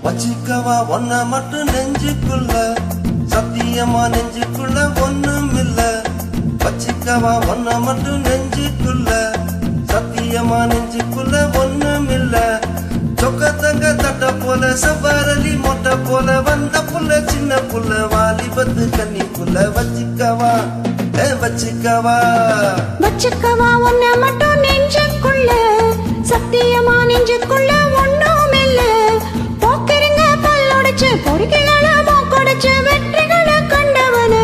வச்சிக்கவா ஒன்ன மட்டும் நெஞ்சுக்குள்ள, சத்தியமா நெஞ்சுக்குள்ள ஒண்ணும் இல்ல. வச்சிக்கவா ஒன்ன மட்டும் நெஞ்சுக்குள்ள, சத்தியமா நெஞ்சுக்குள்ள ஒண்ணும் இல்ல. சொக்கத்தங்க தட்ட போல சவாரலி மொட்டை போல வந்த புள்ள சின்ன புள்ள வாலிபத்து கண்ணிக்குள்ள. வச்சிக்கவா வச்சிக்கவா வச்சிக்கவா ஒன்ன மட்டும் நெஞ்சுக்குள்ள, சத்தியமா நெஞ்சுக்குள்ள ஒண்ணும் இல்ல. போக்கிருங்க பல்லொடிச்சு பொறுக்கிகளை மூக்கொடிச்சு வெற்றிகளை கண்டவன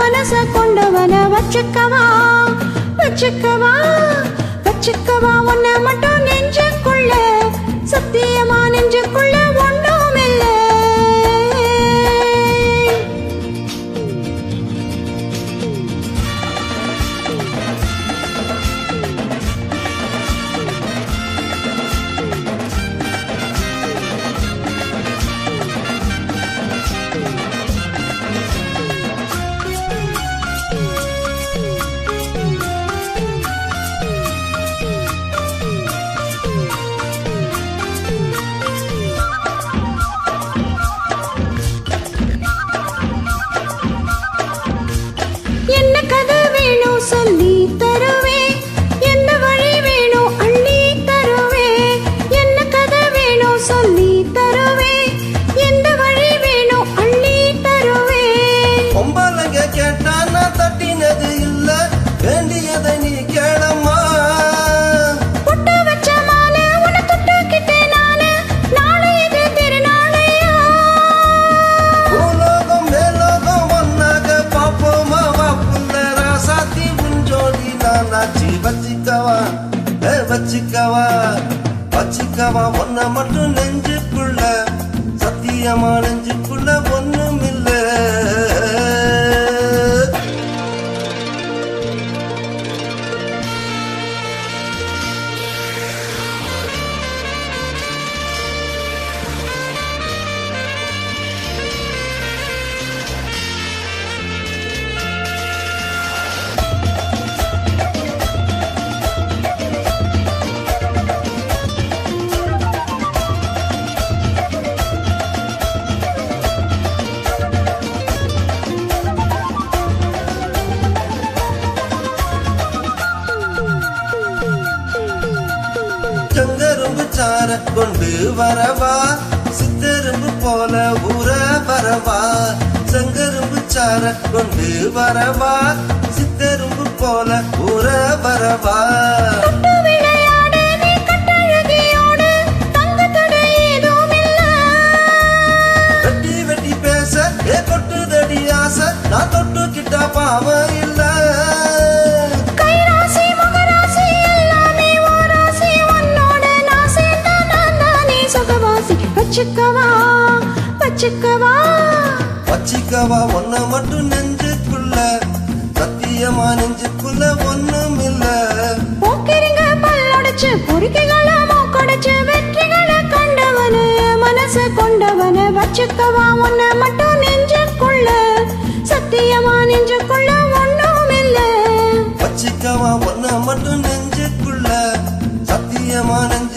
மனச கொண்டவன. வச்சிக்கவா வச்சிக்கவா வச்சிக்கவா ஒன்ன மட்டும் நெஞ்சுக்குள்ள, சத்தியமா நெஞ்சுக்குள்ள ஒண்ணும் இல்ல. என்ன கதை வேணும் சொல்லி தருவேன், என்ன வழி வேணும் அள்ளி தருவேன். என்ன கதை வேணும் சொல்லி தருவேன், எந்த வழி வேணும் அள்ளி தருவேன். பொம்பளைங்க கேட்டா நான் தட்டினது இல்ல, வேண்டியதை நீ கேளம்மா. பொட்டு வச்ச மாலை உன்னை தொட்டுக்கிட்டேன் நானு, நாளை இது திருநாளையா. பூலோகம் மேலோகம் ஒன்னாக பாப்போமா வாப்புள்ள ராசாத்தி உஞ்சோடி நானாச்சி. வச்சிக்கவா வச்சிக்கவா வச்சிக்கவா ஒன்ன மட்டும் நெஞ்சுக்குள்ள, சத்தியமா நெஞ்சுக்குள்ள ஒண்ணும் இல்ல. செங்கரும்பு சார கொண்டு வரவா, சித்தரும்பு போல ஊற வரவா. செங்கரும்பு சார கொண்டு வரவா, சித்தரும்பு போல ஊற வரவா. தொட்டு விளையாட நீ கட்டழகியோடு, தங்கத்தடை ஏதும் இல்ல. வெட்டி வெட்டி பேச கொட்டுதடி ஆசை, நான் தொட்டுக்கிட்டா பாவம் இல்ல. கைராசி முகராசி எல்லாமே ஓராசி, உன்னோட நான் சேர்ந்தா நான் தானே சுகவாசி. வச்சிக்கவா வச்சிக்கவா வச்சிக்கவா ஒன்ன மட்டும் நெஞ்சுக்குள்ள, சத்தியமா நெஞ்சுக்குள்ள ஒண்ணும் இல்ல. போக்கிருங்க பல்லொடிச்சு பொறுக்கிகளை மூக்கொடிச்சு வெற்றிகளை கண்டவன மனச கொண்டவன. வச்சிக்கவா ஒன்ன மட்டும் நெஞ்சுக்குள்ள, சத்தியமா நெஞ்சுக்குள்ள ஒண்ணும் இல்ல. வச்சிக்கவா ஒன்ன மட்டும் நெஞ்சுக்குள்ள, சத்தியமா நெஞ்சு